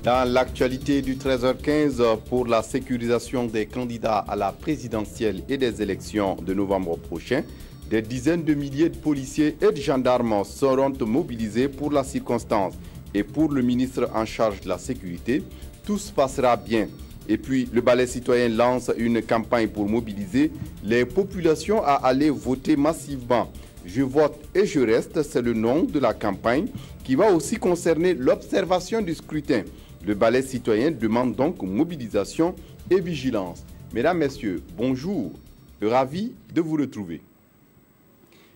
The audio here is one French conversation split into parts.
Dans l'actualité du 13h15 pour la sécurisation des candidats à la présidentielle et des élections de novembre prochain, des dizaines de milliers de policiers et de gendarmes seront mobilisés pour la circonstance. Et pour le ministre en charge de la sécurité, tout se passera bien. Et puis, le Balai citoyen lance une campagne pour mobiliser les populations à aller voter massivement. Je vote et je reste, c'est le nom de la campagne qui va aussi concerner l'observation du scrutin. Le Balai citoyen demande donc mobilisation et vigilance. Mesdames, Messieurs, bonjour, ravi de vous retrouver.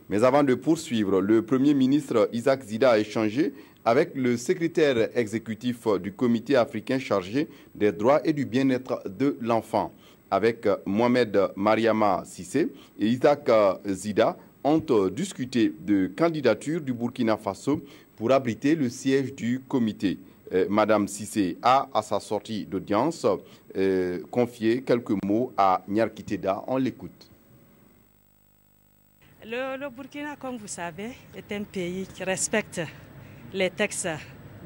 Mais avant de poursuivre, le Premier ministre Isaac Zida a échangé avec le secrétaire exécutif du Comité africain chargé des droits et du bien-être de l'enfant. Avec Mohamed Mariama Sissé et Isaac Zida ont discuté de candidature du Burkina Faso pour abriter le siège du comité. Madame Sissé a, à sa sortie d'audience, confié quelques mots à Nyarkiteda. On l'écoute. Le Burkina, comme vous savez, est un pays qui respecte les textes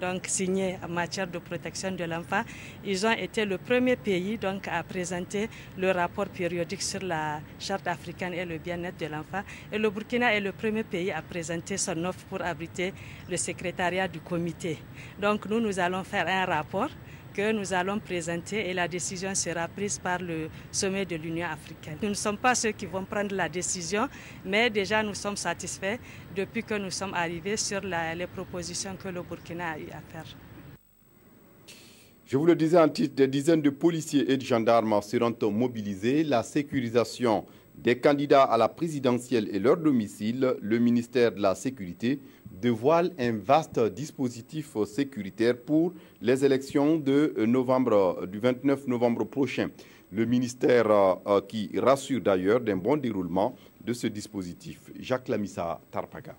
donc, signés en matière de protection de l'enfant. Ils ont été le premier pays donc, à présenter le rapport périodique sur la Charte africaine et le bien-être de l'enfant. Et le Burkina est le premier pays à présenter son offre pour abriter le secrétariat du comité. Donc nous allons faire un rapport que nous allons présenter et la décision sera prise par le sommet de l'Union africaine. Nous ne sommes pas ceux qui vont prendre la décision, mais déjà nous sommes satisfaits depuis que nous sommes arrivés sur les propositions que le Burkina a eu à faire. Je vous le disais en titre, des dizaines de policiers et de gendarmes seront mobilisés. La sécurisation des candidats à la présidentielle et leur domicile, le ministère de la Sécurité dévoile un vaste dispositif sécuritaire pour les élections de du 29 novembre prochain. Le ministère qui rassure d'ailleurs d'un bon déroulement de ce dispositif. Jacques Lamissa Tarpaga.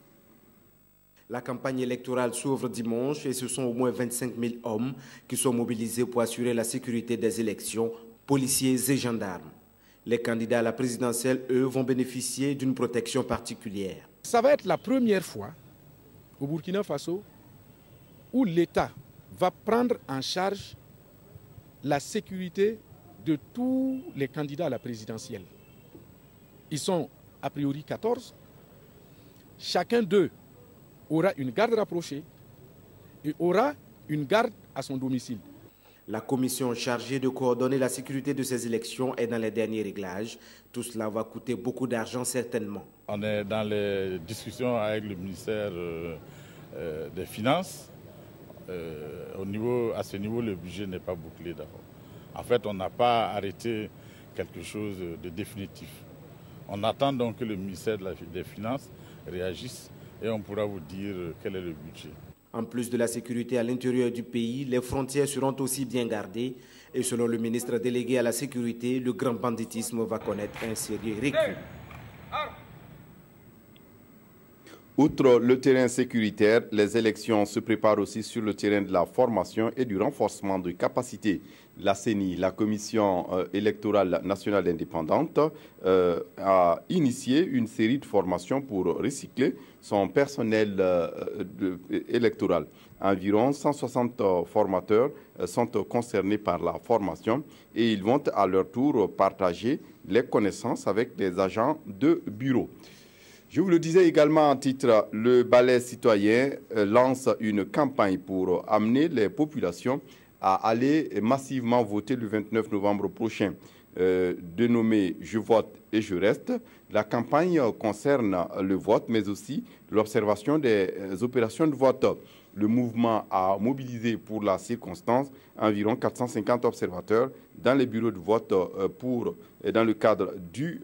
La campagne électorale s'ouvre dimanche et ce sont au moins 25 000 hommes qui sont mobilisés pour assurer la sécurité des élections, policiers et gendarmes. Les candidats à la présidentielle, eux, vont bénéficier d'une protection particulière. Ça va être la première fois au Burkina Faso où l'État va prendre en charge la sécurité de tous les candidats à la présidentielle. Ils sont a priori 14. Chacun d'eux aura une garde rapprochée et aura une garde à son domicile. La commission chargée de coordonner la sécurité de ces élections est dans les derniers réglages. Tout cela va coûter beaucoup d'argent certainement. On est dans les discussions avec le ministère des Finances. À ce niveau, le budget n'est pas bouclé d'abord. En fait, on n'a pas arrêté quelque chose de définitif. On attend donc que le ministère des Finances réagisse et on pourra vous dire quel est le budget. En plus de la sécurité à l'intérieur du pays, les frontières seront aussi bien gardées. Et selon le ministre délégué à la sécurité, le grand banditisme va connaître un sérieux recul. Outre le terrain sécuritaire, les élections se préparent aussi sur le terrain de la formation et du renforcement de capacités. La CENI, la Commission électorale nationale indépendante, a initié une série de formations pour recycler son personnel électoral. Environ 160 formateurs sont concernés par la formation et ils vont à leur tour partager les connaissances avec des agents de bureau. Je vous le disais également en titre, le Balai citoyen lance une campagne pour amener les populations à aller massivement voter le 29 novembre prochain. Dénommée « Je vote et je reste », la campagne concerne le vote, mais aussi l'observation des opérations de vote. Le mouvement a mobilisé pour la circonstance environ 450 observateurs dans les bureaux de vote dans le cadre du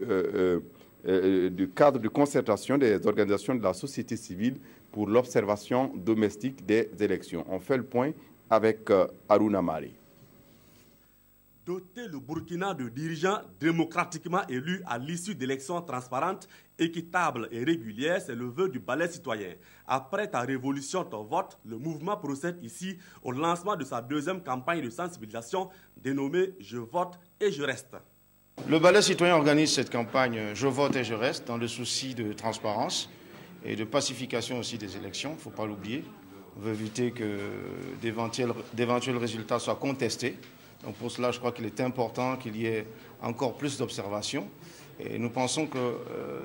du cadre de concertation des organisations de la société civile pour l'observation domestique des élections. On fait le point avec Aruna Mari. Doter le Burkina de dirigeants démocratiquement élus à l'issue d'élections transparentes, équitables et régulières, c'est le vœu du balai citoyen. Après ta révolution, ton vote, le mouvement procède ici au lancement de sa deuxième campagne de sensibilisation dénommée « Je vote et je reste ». Le balai citoyen organise cette campagne « Je vote et je reste » dans le souci de transparence et de pacification aussi des élections, il ne faut pas l'oublier. On veut éviter que d'éventuels résultats soient contestés. Donc pour cela, je crois qu'il est important qu'il y ait encore plus d'observations. Et nous pensons que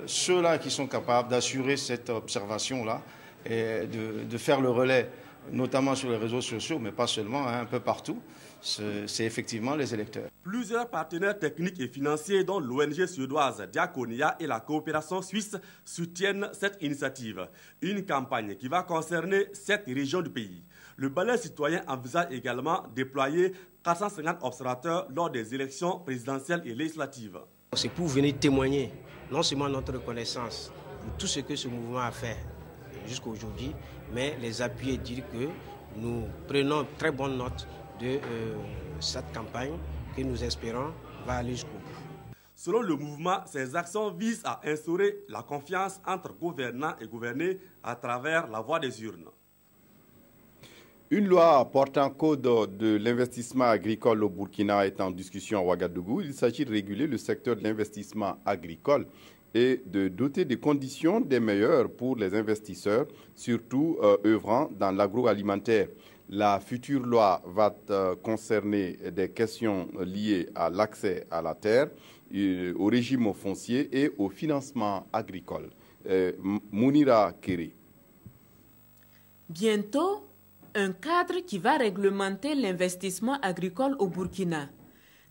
ceux-là qui sont capables d'assurer cette observation-là et de faire le relais, notamment sur les réseaux sociaux, mais pas seulement, un peu partout, c'est effectivement les électeurs. Plusieurs partenaires techniques et financiers, dont l'ONG suédoise Diaconia et la coopération suisse, soutiennent cette initiative. Une campagne qui va concerner 7 régions du pays. Le balai citoyen envisage également déployer 450 observateurs lors des élections présidentielles et législatives. C'est pour venir témoigner non seulement notre reconnaissance pour tout ce que ce mouvement a fait jusqu'à aujourd'hui, mais les appuyer et dire que nous prenons très bonne note de cette campagne que nous espérons va aller jusqu'au bout. Selon le mouvement, ces actions visent à instaurer la confiance entre gouvernants et gouvernés à travers la voie des urnes. Une loi portant code de l'investissement agricole au Burkina est en discussion à Ouagadougou. Il s'agit de réguler le secteur de l'investissement agricole et de doter des conditions des meilleures pour les investisseurs, surtout œuvrant dans l'agroalimentaire. La future loi va concerner des questions liées à l'accès à la terre, au régime foncier et au financement agricole. Mounira Kiri. Bientôt, un cadre qui va réglementer l'investissement agricole au Burkina.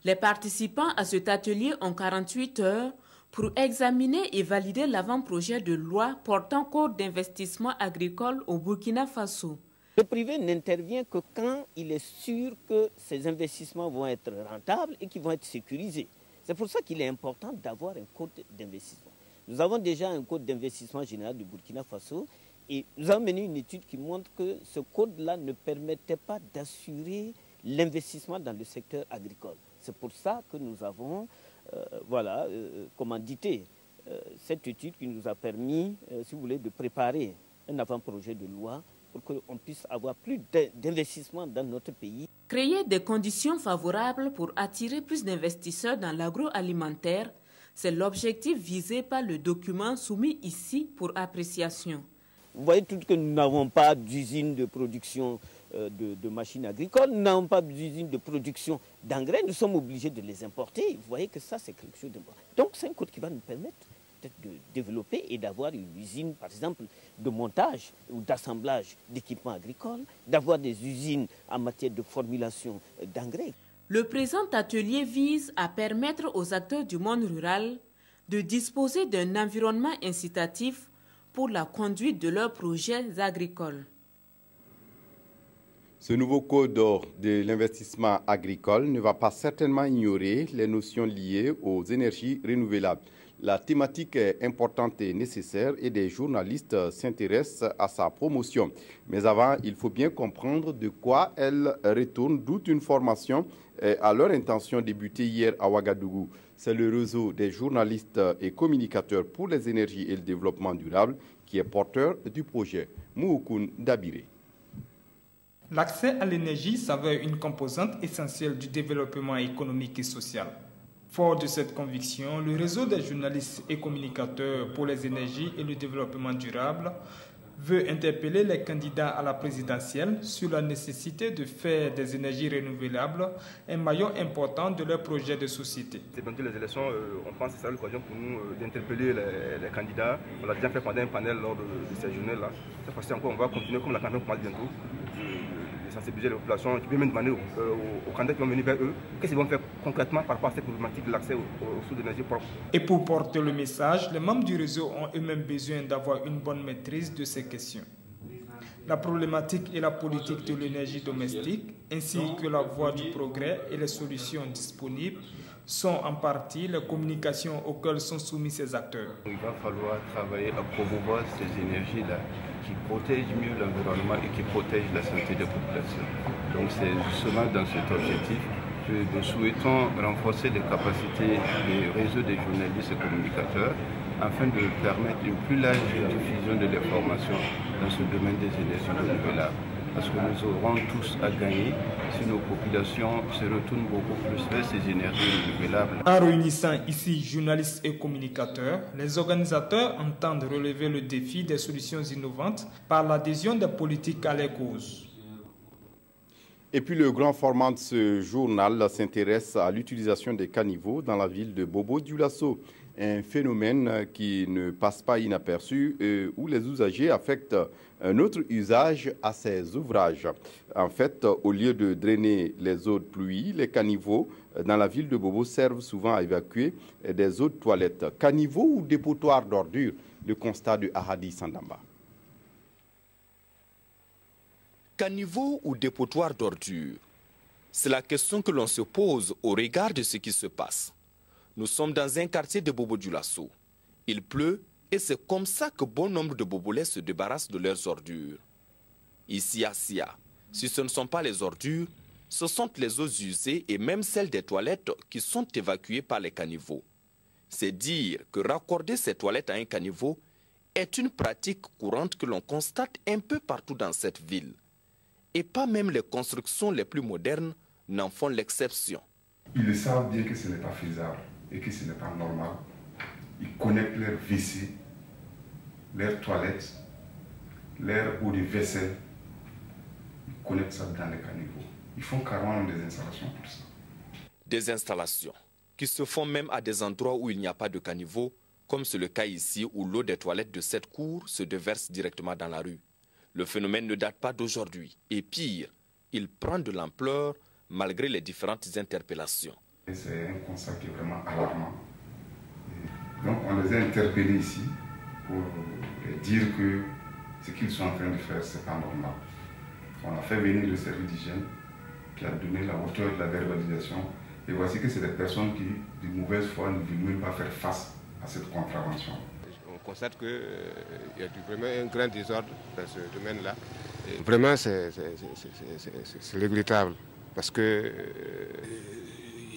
Les participants à cet atelier ont 48 heures pour examiner et valider l'avant-projet de loi portant code d'investissement agricole au Burkina Faso. Le privé n'intervient que quand il est sûr que ces investissements vont être rentables et qu'ils vont être sécurisés. C'est pour ça qu'il est important d'avoir un code d'investissement. Nous avons déjà un code d'investissement général du Burkina Faso et nous avons mené une étude qui montre que ce code-là ne permettait pas d'assurer l'investissement dans le secteur agricole. C'est pour ça que nous avons commandité cette étude qui nous a permis, si vous voulez, de préparer un avant-projet de loi pour qu'on puisse avoir plus d'investissement dans notre pays. Créer des conditions favorables pour attirer plus d'investisseurs dans l'agroalimentaire, c'est l'objectif visé par le document soumis ici pour appréciation. Vous voyez tout que nous n'avons pas d'usine de production de machines agricoles, nous n'avons pas d'usine de production d'engrais, nous sommes obligés de les importer. Vous voyez que ça, c'est quelque chose d'important. Donc c'est un code qui va nous permettre de développer et d'avoir une usine, par exemple, de montage ou d'assemblage d'équipements agricoles, d'avoir des usines en matière de formulation d'engrais. Le présent atelier vise à permettre aux acteurs du monde rural de disposer d'un environnement incitatif pour la conduite de leurs projets agricoles. Ce nouveau code de l'investissement agricole ne va pas certainement ignorer les notions liées aux énergies renouvelables. La thématique est importante et nécessaire et des journalistes s'intéressent à sa promotion. Mais avant, il faut bien comprendre de quoi elle retourne, d'où une formation à leur intention débutée hier à Ouagadougou. C'est le réseau des journalistes et communicateurs pour les énergies et le développement durable qui est porteur du projet. Moukoun Dabiré. L'accès à l'énergie s'avère une composante essentielle du développement économique et social. Fort de cette conviction, le réseau des journalistes et communicateurs pour les énergies et le développement durable veut interpeller les candidats à la présidentielle sur la nécessité de faire des énergies renouvelables un maillon important de leur projet de société. Bientôt les élections, on pense que c'est l'occasion pour nous d'interpeller les candidats. On l'a déjà fait pendant un panel lors de ces journées-là. Cette fois-ci encore, on va continuer comme la campagne commence bientôt. Sensibiliser les populations, tu peux même demander aux candidats qui vont venir vers eux, qu'est-ce qu'ils vont faire concrètement par rapport à cette problématique de l'accès aux sources d'énergie propres. Et pour porter le message, les membres du réseau ont eux-mêmes besoin d'avoir une bonne maîtrise de ces questions. La problématique et la politique de l'énergie domestique, ainsi que la voie du progrès et les solutions disponibles, sont en partie les communications auxquelles sont soumis ces acteurs. Il va falloir travailler à promouvoir ces énergies-là qui protègent mieux l'environnement et qui protègent la santé des populations. Donc c'est justement dans cet objectif que nous souhaitons renforcer les capacités des réseaux des journalistes et communicateurs afin de permettre une plus large diffusion de l'information dans ce domaine des énergies renouvelables. Parce que nous aurons tous à gagner si nos populations se retournent beaucoup plus vers ces énergies renouvelables. En réunissant ici journalistes et communicateurs, les organisateurs entendent relever le défi des solutions innovantes par l'adhésion des politiques à les causes. Et puis le grand format de ce journal s'intéresse à l'utilisation des caniveaux dans la ville de Bobo-Dioulasso. Un phénomène qui ne passe pas inaperçu où les usagers affectent un autre usage à ces ouvrages. En fait, au lieu de drainer les eaux de pluie, les caniveaux dans la ville de Bobo servent souvent à évacuer des eaux de toilettes. Caniveaux ou dépotoirs d'ordures? Le constat de Ahadi Sandamba. Caniveau ou dépotoir d'ordures? C'est la question que l'on se pose au regard de ce qui se passe. Nous sommes dans un quartier de Bobo-Dioulasso. Il pleut et c'est comme ça que bon nombre de Bobolais se débarrassent de leurs ordures. Ici à Sia, si ce ne sont pas les ordures, ce sont les eaux usées et même celles des toilettes qui sont évacuées par les caniveaux. C'est dire que raccorder ces toilettes à un caniveau est une pratique courante que l'on constate un peu partout dans cette ville. Et pas même les constructions les plus modernes n'en font l'exception. Ils le savent bien que ce n'est pas faisable et que ce n'est pas normal. Ils connectent leurs WC, leurs toilettes, leurs eau de vaisselle. Ils connectent ça dans les caniveaux. Ils font carrément des installations pour ça. Des installations qui se font même à des endroits où il n'y a pas de caniveau, comme c'est le cas ici où l'eau des toilettes de cette cour se déverse directement dans la rue. Le phénomène ne date pas d'aujourd'hui. Et pire, il prend de l'ampleur malgré les différentes interpellations. C'est un constat qui est vraiment alarmant. Et donc on les a interpellés ici pour dire que ce qu'ils sont en train de faire, ce n'est pas normal. On a fait venir le service d'hygiène qui a donné la hauteur de la verbalisation. Et voici que c'est des personnes qui, de mauvaise foi, ne veulent même pas faire face à cette contravention. On constate qu'il y a vraiment un grand désordre dans ce domaine-là. Vraiment, c'est regrettable parce que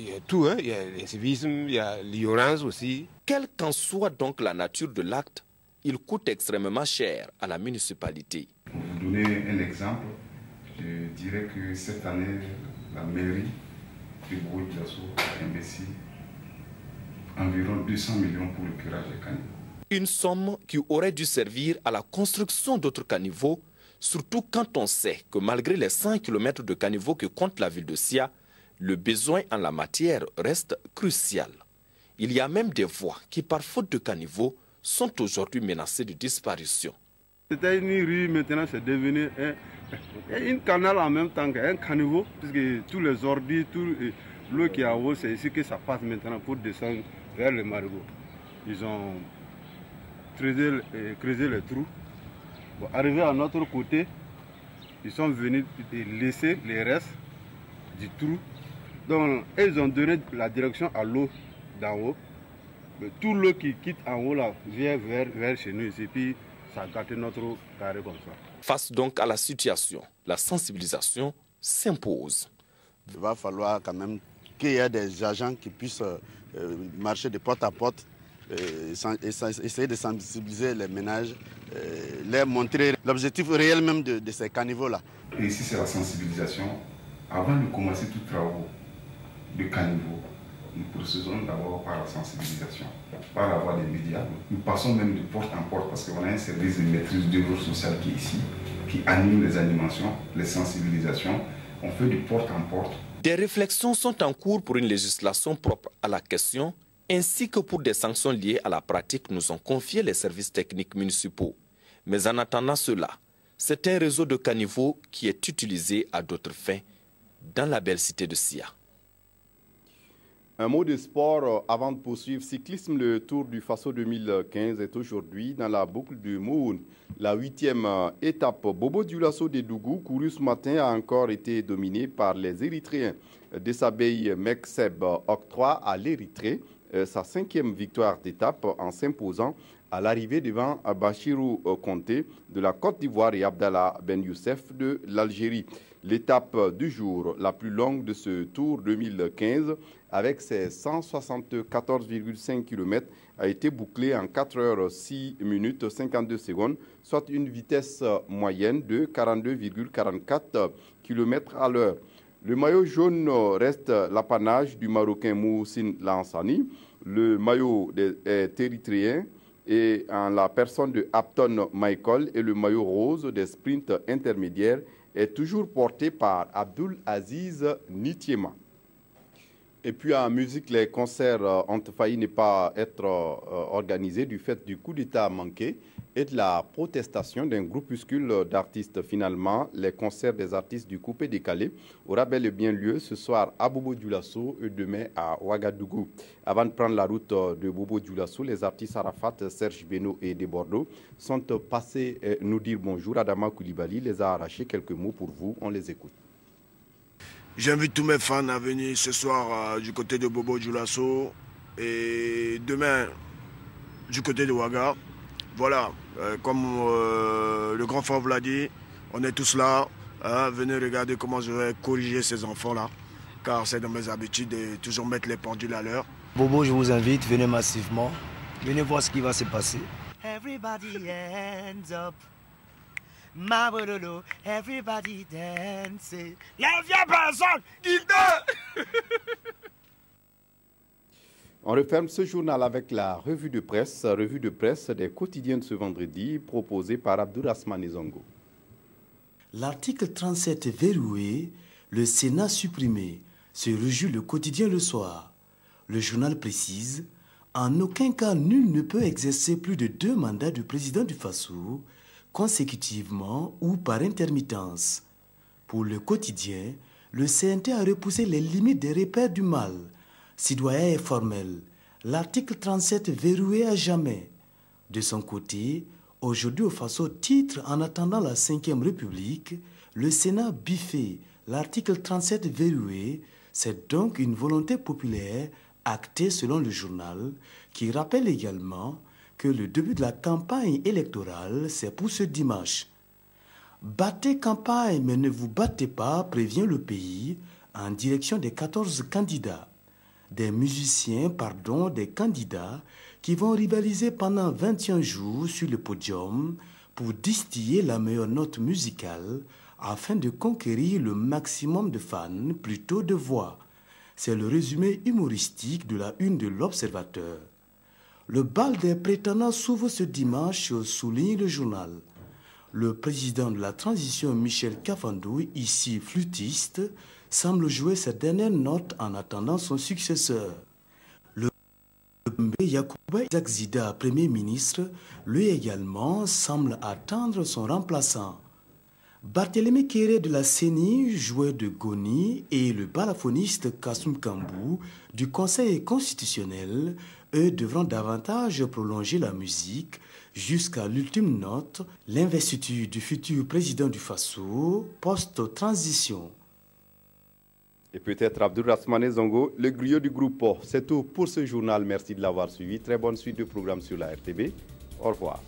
il y a tout, hein? Il y a le civisme, il y a l'ignorance aussi. Quelle qu'en soit donc la nature de l'acte, il coûte extrêmement cher à la municipalité. Pour vous donner un exemple, je dirais que cette année, la mairie de Bobo-Dioulasso a investi environ 200 millions pour le curage des caniveaux. Une somme qui aurait dû servir à la construction d'autres caniveaux, surtout quand on sait que malgré les 100 km de caniveaux que compte la ville de Sia, le besoin en la matière reste crucial. Il y a même des voies qui, par faute de caniveaux, sont aujourd'hui menacées de disparition. C'était une rue, maintenant c'est devenu un canal en même temps qu'un caniveau, puisque tous les ordures, l'eau qui est en haut, c'est ici que ça passe maintenant pour descendre vers le Marigot. Ils ont creusé les trous. Bon, arrivé à notre côté, ils sont venus laisser les restes du trou. Donc, ils ont donné la direction à l'eau d'en haut. Mais tout l'eau qui quitte en haut là vient vers chez nous ici, puis ça gâte notre carré comme ça. Face donc à la situation, la sensibilisation s'impose. Il va falloir quand même qu'il y ait des agents qui puissent marcher de porte à porte, essayer de sensibiliser les ménages, leur montrer l'objectif réel même de ces caniveaux-là. Et ici, c'est la sensibilisation. Avant de commencer tout travaux de caniveaux, nous procédons d'abord par la sensibilisation, par la voie des médias. Nous passons même de porte en porte parce qu'on a un service de maîtrise du développement social qui est ici, qui anime les animations, les sensibilisations. On fait de porte en porte. Des réflexions sont en cours pour une législation propre à la question, ainsi que pour des sanctions liées à la pratique nous ont confié les services techniques municipaux. Mais en attendant cela, c'est un réseau de caniveaux qui est utilisé à d'autres fins dans la belle cité de Sia. Un mot de sport avant de poursuivre. Cyclisme, le Tour du Faso 2015 est aujourd'hui dans la boucle du Moun. La 8e étape Bobo Dioulasso de Dougou, courue ce matin, a encore été dominée par les Érythréens. Dessabeyi Mekseb octroie à l'Érythrée sa 5e victoire d'étape en s'imposant à l'arrivée devant Bachirou Conté de la Côte d'Ivoire et Abdallah Ben Youssef de l'Algérie. L'étape du jour, la plus longue de ce Tour 2015, avec ses 174,5 km, a été bouclée en 4 heures 6 minutes 52 secondes, soit une vitesse moyenne de 42,44 km à l'heure. Le maillot jaune reste l'apanage du Marocain Moussine Lansani. Le maillot est érythréen et en la personne de Apton Michael, et le maillot rose des sprints intermédiaires est toujours porté par Abdul Aziz Nitiema. Et puis en musique, les concerts ont failli ne pas être organisés du fait du coup d'État manqué et de la protestation d'un groupuscule d'artistes. Finalement, les concerts des artistes du coupé décalé aura bel et bien lieu ce soir à Bobo Dioulasso et demain à Ouagadougou. Avant de prendre la route de Bobo Dioulasso, les artistes Arafat, Serge Beno et De Bordeaux sont passés nous dire bonjour. Adama Koulibaly les a arrachés quelques mots pour vous. On les écoute. J'invite tous mes fans à venir ce soir du côté de Bobo Dioulasso et demain du côté de Ouaga. Voilà, comme le grand frère vous l'a dit, on est tous là. Venez regarder comment je vais corriger ces enfants-là, car c'est dans mes habitudes de toujours mettre les pendules à l'heure. Bobo, je vous invite, venez massivement. Venez voir ce qui va se passer. Everybody hands up. Mabololo, everybody dance. La vieille personne, il On referme ce journal avec la revue de presse des quotidiens de ce vendredi, proposée par Abdourahmane Zongo. L'article 37 verrouillé, le Sénat supprimé, se réjouit le quotidien le soir. Le journal précise, en aucun cas nul ne peut exercer plus de 2 mandats de président du Faso, consécutivement ou par intermittence. Pour le quotidien, le CNT a repoussé les limites des repères du mal. Citoyen et formel, l'article 37 verrouillé à jamais. De son côté, aujourd'hui au Faso titre en attendant la 5e République, le Sénat biffé, l'article 37 verrouillé, c'est donc une volonté populaire actée selon le journal, qui rappelle également que le début de la campagne électorale, c'est pour ce dimanche. Battez campagne, mais ne vous battez pas, prévient le pays, en direction des 14 candidats. Des candidats qui vont rivaliser pendant 21 jours sur le podium pour distiller la meilleure note musicale afin de conquérir le maximum de fans, plutôt de voix. C'est le résumé humoristique de la une de l'Observateur. Le bal des prétendants s'ouvre ce dimanche, souligne le journal. Le président de la transition, Michel Kafandou, ici flûtiste, semble jouer sa dernière note en attendant son successeur. Le Yacouba Isaac Zida, Premier ministre, lui également semble attendre son remplaçant. Barthélemy Kéré de la CENI, joueur de Goni, et le balafoniste Kassoum Kambou du Conseil constitutionnel, eux devront davantage prolonger la musique jusqu'à l'ultime note, l'investiture du futur président du Faso, post-transition. Et peut-être Abdourahmane Zongo, le griot du groupe. C'est tout pour ce journal. Merci de l'avoir suivi. Très bonne suite de programmes sur la RTB. Au revoir.